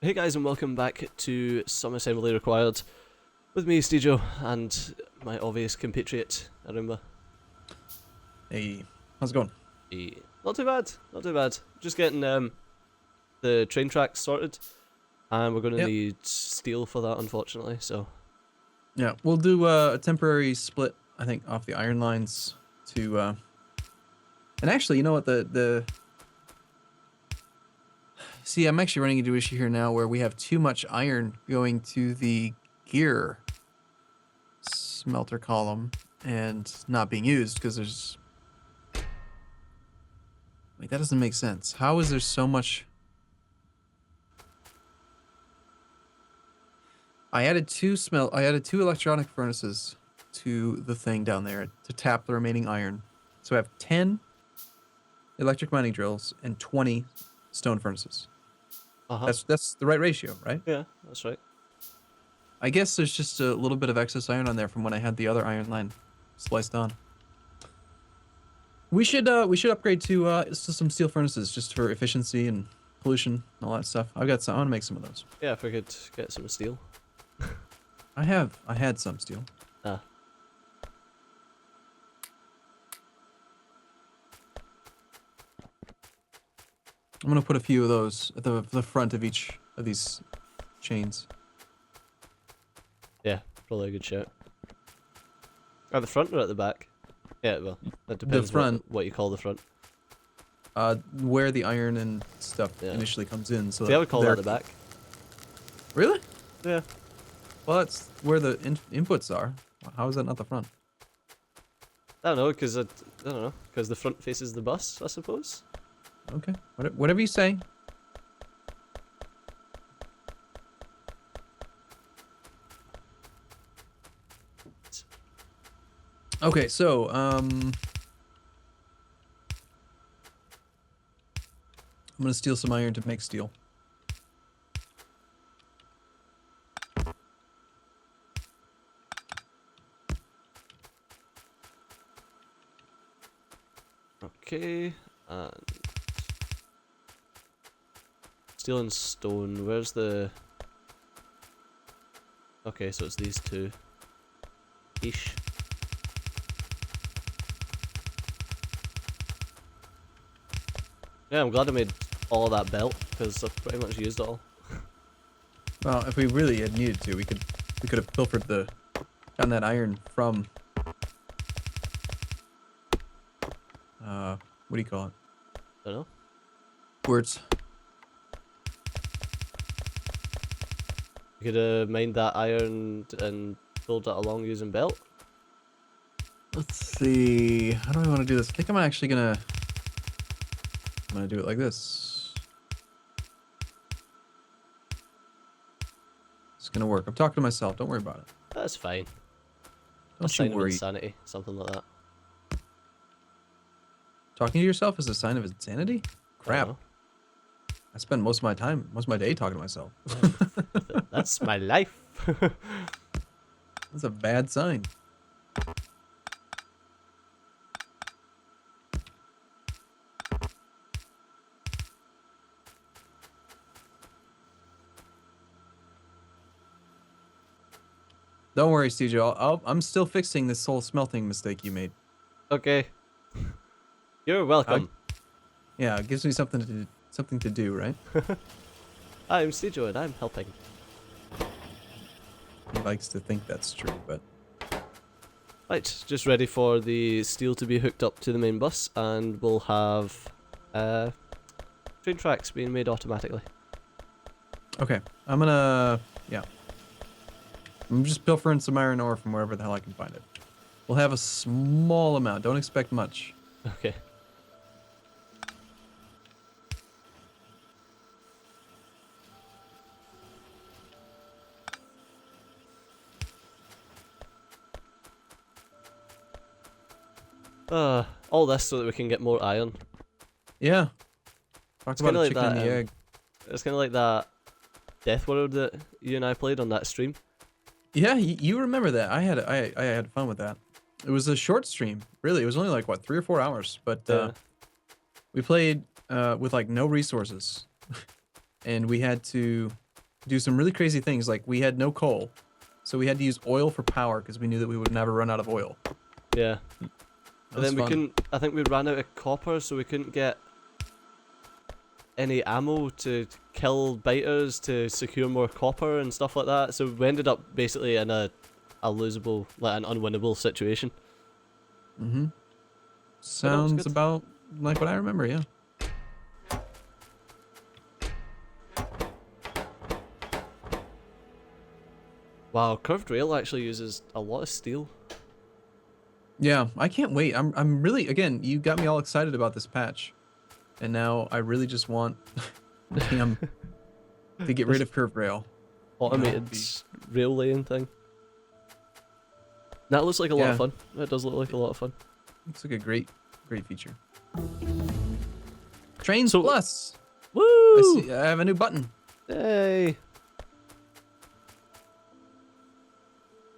Hey guys, and welcome back to Some Assembly Required with me, Stejo, and my obvious compatriot, Arumba. Hey, how's it going? Not too bad, not too bad. Just getting the train tracks sorted, and we're going to Yep. need steel for that, unfortunately, so... Yeah, we'll do a temporary split, I think, off the iron lines to, and actually, you know what, see, I'm actually running into an issue here now where we have too much iron going to the gear smelter column and not being used because there's, like, that doesn't make sense. How is there so much? I added two electronic furnaces to the thing down there to tap the remaining iron. So I have 10 electric mining drills and 20 stone furnaces. Uh-huh. That's the right ratio, right? Yeah, that's right. I guess there's just a little bit of excess iron on there from when I had the other iron line spliced on. We should upgrade to some steel furnaces just for efficiency and pollution and all that stuff. I want to make some of those. Yeah, if we could get some steel. I had some steel. Ah. I'm gonna put a few of those at the front of each of these chains. Yeah, probably a good shout. At the front or at the back? Yeah, well, that depends what you call the front. Where the iron and stuff Yeah. initially comes in. So See, I would call that the back. Really? Yeah. Well, that's where the inputs are. How is that not the front? I don't know, because the front faces the bus, I suppose. Okay, whatever you say. Okay, so I'm gonna steal some iron to make steel. Okay, and steel and stone. Where's the? Okay, so it's these two. Ish. Yeah, I'm glad I made all of that belt because I've pretty much used it all. Well, if we really had needed to, we could have pilfered gotten that iron from what do you call it? I don't know. Words. You could have mined that iron and pulled that along using belt. Let's see. How do I want to do this? I think I'm actually gonna do it like this. It's gonna work. I'm talking to myself. Don't worry about it. That's fine. A Don't sign you of worry. insanity, something like that. Talking to yourself is a sign of insanity? Crap. I I spend most of my day talking to myself. That's my life. That's a bad sign. Don't worry, CJ. I'm still fixing this whole smelting mistake you made. Okay. You're welcome. Yeah, it gives me something to do, right? I'm Stejo and I'm helping. He likes to think that's true, but Right, just ready for the steel to be hooked up to the main bus, and we'll have train tracks being made automatically. okay. I'm just pilfering some iron ore from wherever the hell I can find it. We'll have a small amount. Don't expect much. Okay. All this so that we can get more iron. Yeah. Talk It's about kinda a like chicken and that, the egg. It's kind of like that Death World that you and I played on that stream. Yeah, you remember that. I had fun with that. It was a short stream. Really, it was only like what, 3 or 4 hours, but we played with like no resources. And we had to do some really crazy things. Like we had no coal, so we had to use oil for power because we knew that we would never run out of oil. Yeah. That And was then we fun. couldn't. I think we ran out of copper, so we couldn't get any ammo to kill biters to secure more copper and stuff like that. So we ended up basically in a losable, like an unwinnable situation. Mm-hmm. was Sounds good. about like what I remember. Yeah. Wow, curved rail actually uses a lot of steel. Yeah, I can't wait. I'm really, again, you got me all excited about this patch. And now I really just want damn to get rid of curved rail. Automated rail laying thing. That looks like a lot Yeah. of fun. That does look like a lot of fun. Looks like a great feature. Trains So- Plus. Woo! I have a new button. Hey.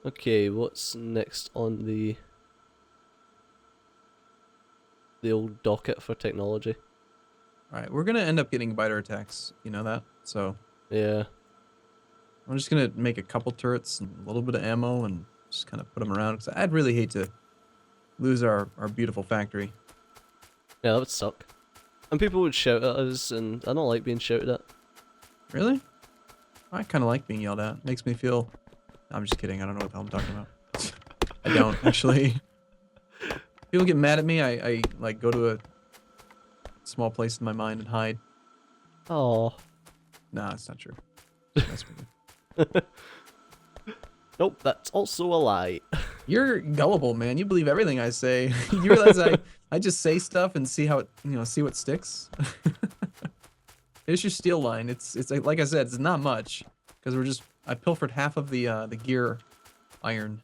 Okay, what's next on the old docket for technology? All right, we're gonna end up getting biter attacks. You know that. So Yeah. I'm just gonna make a couple turrets and a little bit of ammo and just kind of put them around because I'd really hate to lose our beautiful factory. Yeah, that would suck. And people would shout at us, and I don't like being shouted at. Really? I kind of like being yelled at. Makes me feel. I'm just kidding. I don't know what the hell I'm talking about. I don't actually. People get mad at me. I like go to a small place in my mind and hide. Oh. Nah, it's not true. That's me. Nope, that's also a lie. You're gullible, man. You believe everything I say. You realize I just say stuff and see how it see what sticks. Here's your steel line. It's like I said, it's not much because I pilfered half of the gear iron.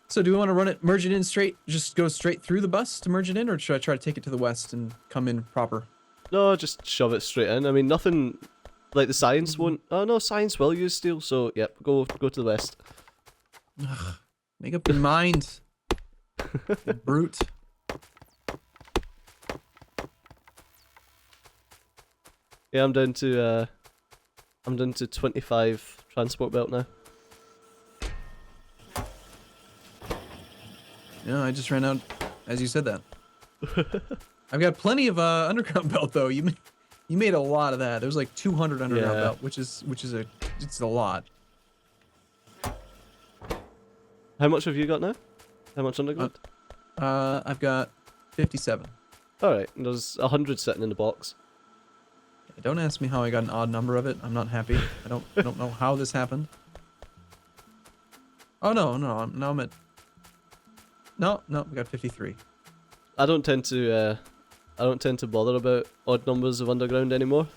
So do we want to merge it in straight, just go straight through the bus to merge it in, or should I try to take it to the west and come in proper? No, just shove it straight in. I mean, nothing like the science won't. Oh no, science will use steel. So yep, go to the west. Make up your mind, you brute. Yeah, I'm down to 25 transport belt now. Yeah, I just ran out as you said that. I've got plenty of underground belt though. You made a lot of that. There's like 200 underground Yeah. belt, which is a lot. How much have you got now? How much underground? I've got 57. Alright, there's 100 sitting in the box. Don't ask me how I got an odd number of it. I'm not happy. I don't know how this happened. Oh no, now I'm at. No, we got 53. I don't tend to bother about odd numbers of underground anymore.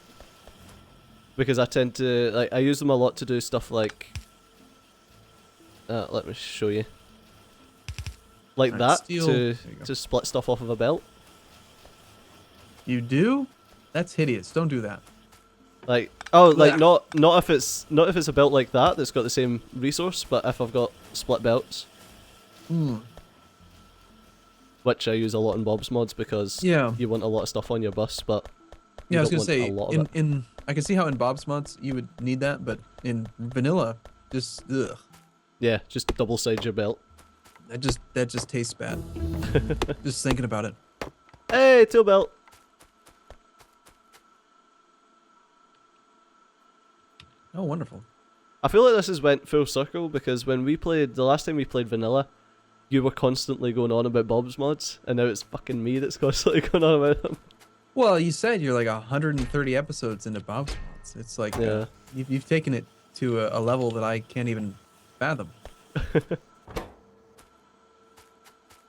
Because I tend to I use them a lot to do stuff like let me show you. Like Alright, that steel. There you go. to split stuff off of a belt. You do? That's hideous. Don't do that. Like like Blech. not if it's a belt like that that's got the same resource, but if I've got split belts, Hmm. which I use a lot in Bob's mods because Yeah. you want a lot of stuff on your bus, but you Yeah, I was don't gonna want say a lot of it. in I can see how in Bob's mods you would need that, but in vanilla, just ugh. Yeah, just double side your belt. That just tastes bad. Just thinking about it. Hey, tool belt. Oh, wonderful. I feel like this has went full circle because when we played the last time we played vanilla, you were constantly going on about Bob's mods, and now it's fucking me that's constantly going on about them. Well, you said you're like 130 episodes into Bob's mods. It's like Yeah. you've taken it to a level that I can't even fathom.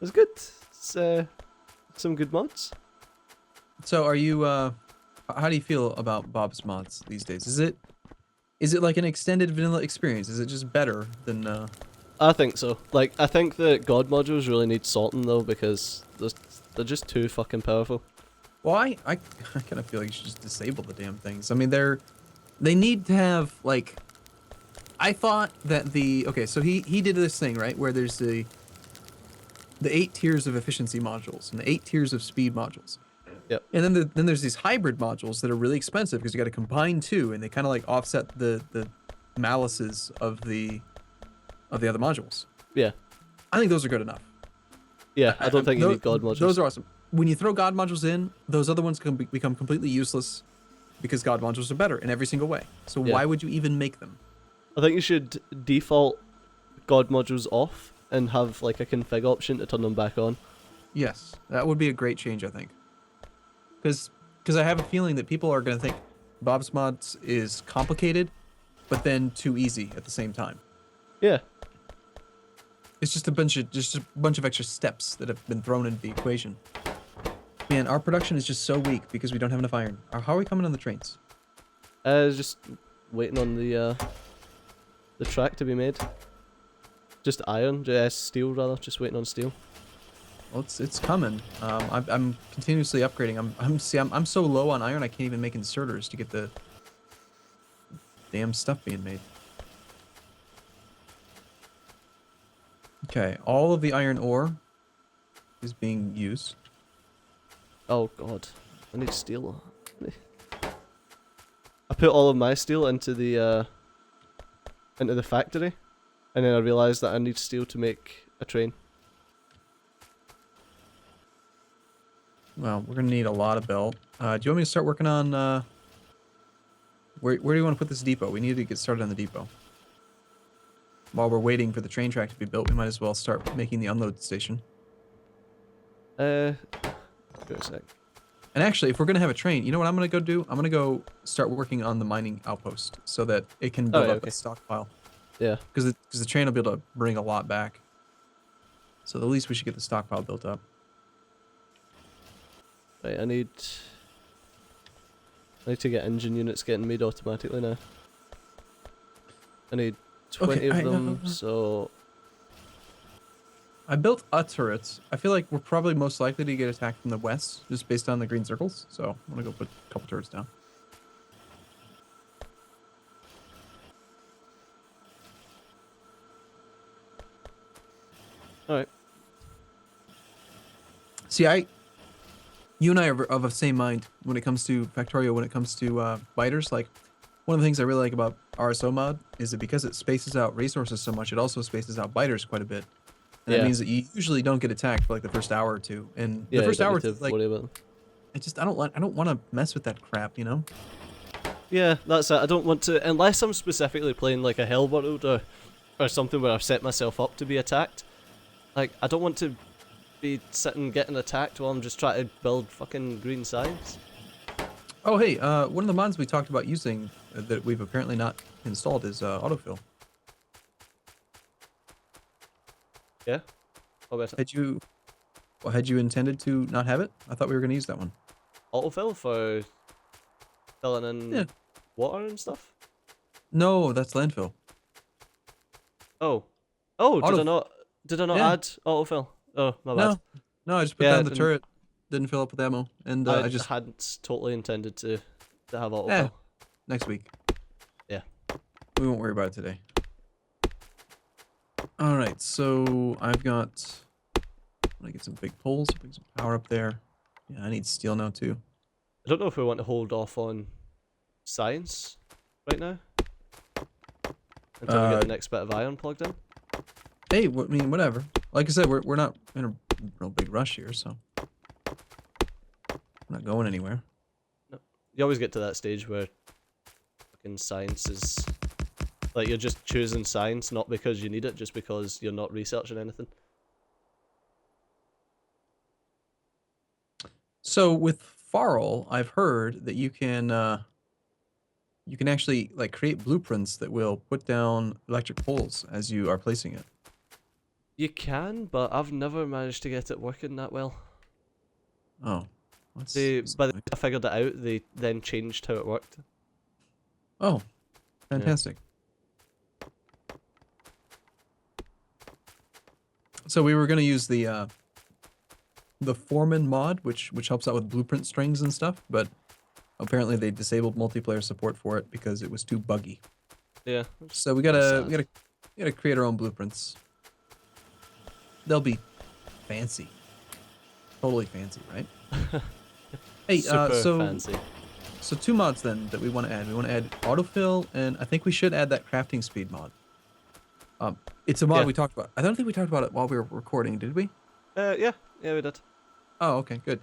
It's good. It's some good mods. So, are you? How do you feel about Bob's mods these days? Is it like an extended vanilla experience? Is it just better than? I think so. Like, I think the God modules really need salting though because they're just too fucking powerful. Well, I kind of feel like you should just disable the damn things. I mean, they need to have like. I thought that okay, so he did this thing right where there's the 8 tiers of efficiency modules and the 8 tiers of speed modules. Yep. And then there's these hybrid modules that are really expensive because you got to combine two, and they kind of like offset the malices of the other modules. Yeah. I think those are good enough. Yeah, I don't think you need God modules. Those are awesome. When you throw God modules in, those other ones can become completely useless because God modules are better in every single way. So Yeah. why would you even make them? I think you should default God modules off and have like a config option to turn them back on. Yes, that would be a great change, I think. Because I have a feeling that people are going to think Bob's Mods is complicated, but then too easy at the same time. Yeah. It's just a bunch of extra steps that have been thrown into the equation. Man, our production is just so weak because we don't have enough iron. How are we coming on the trains? Just waiting on the track to be made. Just iron, steel rather. Just waiting on steel. Well, it's coming. I'm continuously upgrading. I'm so low on iron I can't even make inserters to get the damn stuff being made. Okay, all of the iron ore is being used. Oh god, I need steel. I put all of my steel into the factory, and then I realised that I need steel to make a train. Well, we're gonna need a lot of belt. Do you want me to start working on where do you want to put this depot? We need to get started on the depot. While we're waiting for the train track to be built, we might as well start making the unload station. Give it a sec. And actually, if we're gonna have a train, you know what I'm gonna go do? I'm gonna go start working on the mining outpost so that it can build up a stockpile. Yeah. Because the train will be able to bring a lot back. So at least we should get the stockpile built up. Right, I need to get engine units getting made automatically now. I need 20 of them, so... I built a turret. I feel like we're probably most likely to get attacked from the west, just based on the green circles. So I'm gonna go put a couple turrets down. Alright. See, you and I are of the same mind when it comes to Factorio, when it comes to biters. Like, one of the things I really like about RSO mod is that because it spaces out resources so much, it also spaces out biters quite a bit. And that means that you usually don't get attacked for like the first hour or two. And the first hour or two, like, I don't want to mess with that crap, you know? Yeah, that's it. I don't want to, unless I'm specifically playing like a hell world or something where I've set myself up to be attacked. Like, I don't want to be sitting getting attacked while I'm just trying to build fucking green signs. Oh, hey, one of the mods we talked about using that we've apparently not installed is Autofill. Yeah? How about it? Had you intended to not have it? I thought we were going to use that one. Autofill for filling in water and stuff? No, that's landfill. Oh. Oh, did I not add autofill? Oh, my bad. No, I just put down the turret. Didn't fill up with ammo, and I just hadn't totally intended to have autofill. Next week. Yeah. We won't worry about it today. All right, so I've got. I'm gonna get some big poles, bring some power up there. Yeah, I need steel now too. I don't know if we want to hold off on science right now until we get the next bit of iron plugged in. Hey, I mean, whatever. Like I said, we're not in a real big rush here, so we're not going anywhere. No. You always get to that stage where fucking science is like you're just choosing science not because you need it, just because you're not researching anything. So with FARL, I've heard that you can actually like create blueprints that will put down electric poles as you are placing it. You can, but I've never managed to get it working that well. Oh. By the time I figured it out, they then changed how it worked. Oh, fantastic. Yeah. So we were going to use the Foreman mod, which helps out with blueprint strings and stuff, but apparently they disabled multiplayer support for it because it was too buggy. Yeah. So we gotta create our own blueprints. They'll be fancy. Totally fancy, right? Hey, super so fancy. so 2 mods then that we want to add. We want to add autofill, and I think we should add that crafting speed mod. It's a mod Yeah. we talked about. I don't think we talked about it while we were recording, did we? Yeah, we did. Oh, okay, good.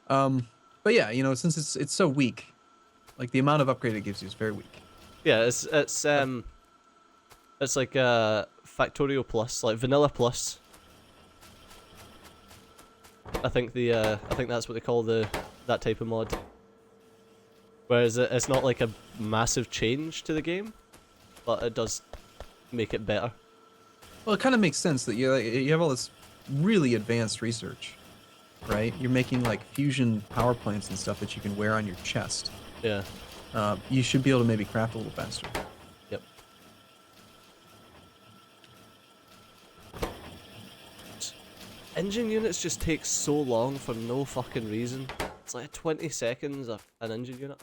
But yeah, since it's so weak, like the amount of upgrade it gives you is very weak. Yeah, it's like Factorio Plus, like Vanilla Plus. I think that's what they call that type of mod. Whereas it's not like a massive change to the game, but it does make it better. Well, it kind of makes sense that you have all this really advanced research, right? You're making like fusion power plants and stuff that you can wear on your chest. Yeah. You should be able to maybe craft a little faster. Yep. Engine units just take so long for no fucking reason. It's like 20 seconds of an engine unit.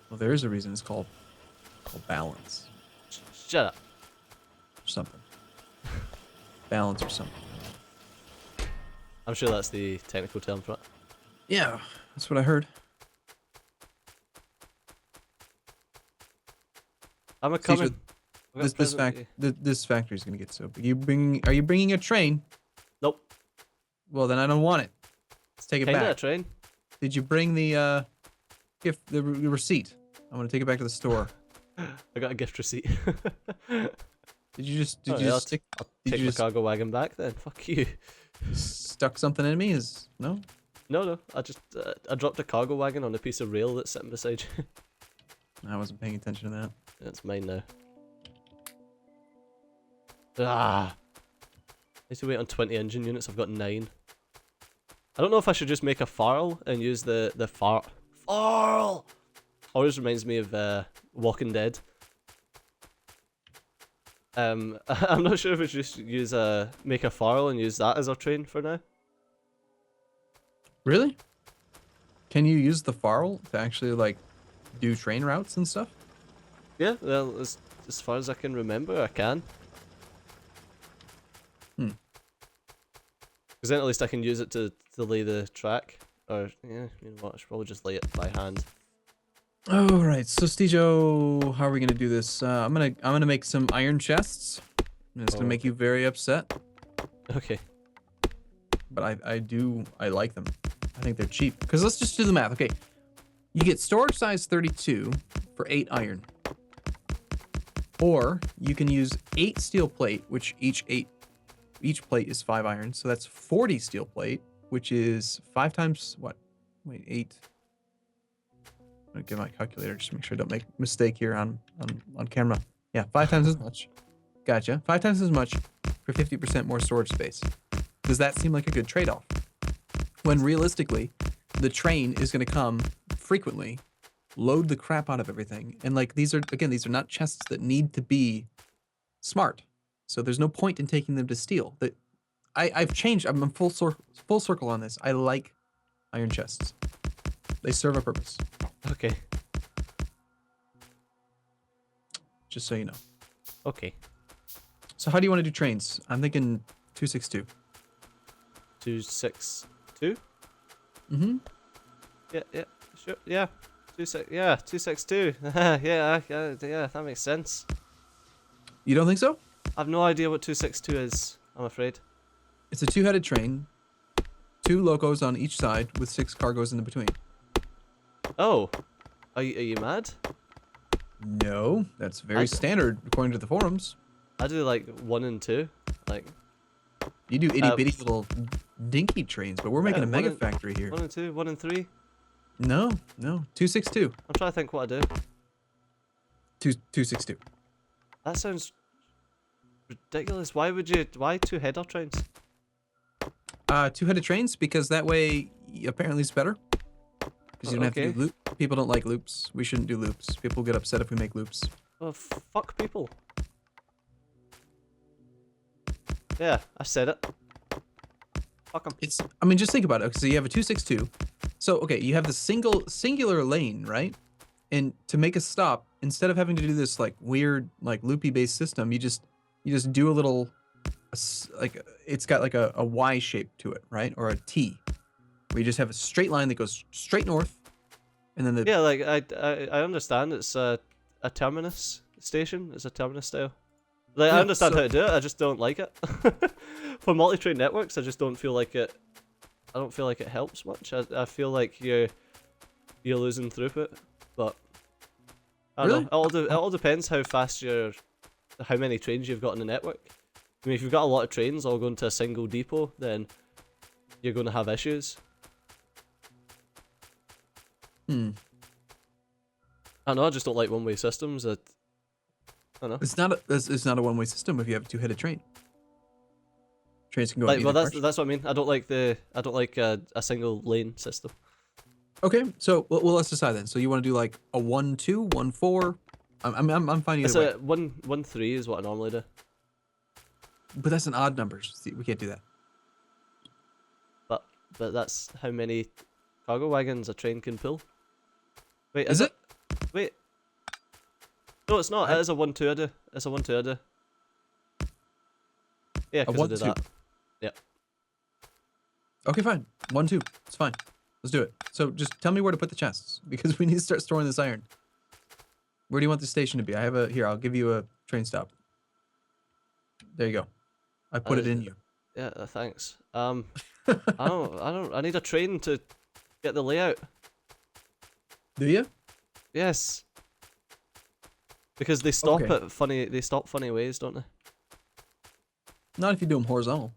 Well, there is a reason it's called balance Shut up. or something. Balance or something. I'm sure that's the technical term for it. Yeah, that's what I heard. I'm a Steve, coming. this factory is gonna get so big. Are you bringing a train? Nope. Well, then I don't want it. Let's take it Kinda a back. train. Did you bring the gift, the receipt? I want to take it back to the store. I got a gift receipt. Did you just I'll stick? I'll Did take you my just cargo wagon back then. Fuck you. stuck something in me? No? No. I just I dropped a cargo wagon on a piece of rail that's sitting beside you. I wasn't paying attention to that. It's mine now. Ah. I need to wait on 20 engine units. I've got 9. I don't know if I should just make a FARL and use the FARL. Always reminds me of Walking Dead. I'm not sure if we should just use make a FARL and use that as our train for now. Really? Can you use the FARL to actually like do train routes and stuff? Yeah, well, as far as I can remember, I can. Because then at least I can use it to lay the track. Or, yeah, you know what, I should probably just lay it by hand. Alright, so Stejo, how are we gonna do this? I'm gonna make some iron chests. And it's gonna make you very upset. Okay. But I like them. I think they're cheap. Because let's just do the math. Okay. You get storage size 32 for 8 iron. Or you can use 8 steel plate, which each plate is 5 iron. So that's 40 steel plate, which is 5 times what? Wait, 8. I'm gonna get my calculator just to make sure I don't make a mistake here on camera. Yeah, 5 times as much. Gotcha. 5 times as much for 50% more storage space. Does that seem like a good trade-off? When realistically, the train is going to come frequently, load the crap out of everything, and like these are not chests that need to be smart. So there's no point in taking them to steel. That I've changed. I'm full circle on this. I like iron chests. They serve a purpose. Okay. Just so you know. Okay. So how do you want to do trains? I'm thinking 262. 262? Mm-hmm. Yeah, sure. Yeah. 262. yeah, that makes sense. You don't think so? I've no idea what 262 is, I'm afraid. It's a 2-headed train, 2 locos on each side with 6 cargoes in the between. Oh. Are you mad? No, that's very standard according to the forums. I do like 1 and 2. Like you do itty bitty little dinky trains, but we're making a mega factory here. 1 and 2, 1 and 3. No, 262. I'm trying to think what I do. 262. That sounds ridiculous. Why 2 header trains? 2-headed trains because that way apparently it's better. Because you don't have to do loop. People don't like loops. We shouldn't do loops. People get upset if we make loops. Oh, fuck people. Yeah, I said it. Fuck 'em. I mean, just think about it. Okay, so you have a 262. So, okay, you have the singular lane, right? And to make a stop, instead of having to do this like weird, like loopy based system, you just do a little like it's got like a Y shape to it, right? Or a T, where you just have a straight line that goes straight north, and then the Yeah, like I understand it's a terminus station. It's a terminus style. Like I yeah. understand So how to do it. I just don't like it. For multi-train networks, I just don't feel like it. I don't feel like it helps much. I feel like you're losing throughput, but I don't really, know. It all depends how many trains you've got in the network. I mean, if you've got a lot of trains all going to a single depot, then you're going to have issues. hmm. I know. I just don't like one-way systems. I don't know. It's not a one-way system if you have a two-headed train. Trains can go in Like, either well, direction. that's what I mean. I don't like a single lane system. Okay, so well, let's decide then. So you want to do like a 1-2, 1-4? I'm fine It's either way. a 1-1-3 is what I normally do. But that's an odd number. See, we can't do that. But that's how many cargo wagons a train can pull. Wait, Is it? Wait. No, it's not. I- It is a 1-2 I do. It's a 1-2 I do. Yeah, A because I did 1-2. that. Yep. Okay, fine. 1-2. It's fine. Let's do it. So just tell me where to put the chests because we need to start storing this iron. Where do you want the station to be? I have a here. I'll give you a train stop. There you go. I put it in you. Yeah, thanks. I need a train to get the layout. Do you? Yes. Because they stop Okay. at funny. They stop funny ways, don't they? Not if you do them horizontal.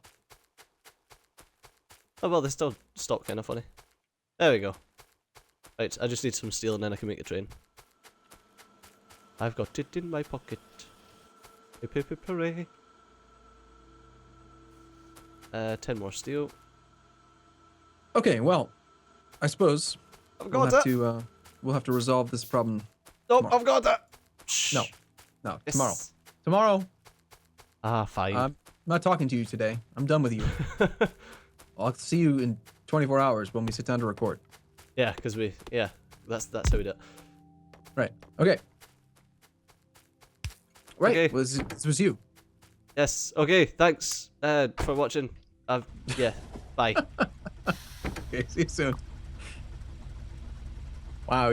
Oh well, they still stop kind of funny. There we go. Right, I just need some steel and then I can make a train. I've got it in my pocket. Hip hip hip hooray. 10 more steel. Okay, well, I suppose I've we'll got have it. to we'll have to resolve this problem. Nope, tomorrow. I've got it. Shh. No, no, Yes. tomorrow. Tomorrow. Ah, fine. I'm not talking to you today. I'm done with you. I'll see you in 24 hours when we sit down to record. Yeah, because that's how we do it. Right. Okay. Right. Okay. Well, this was you. Yes. Okay. Thanks for watching. Yeah. Bye. Okay. See you soon. Wow.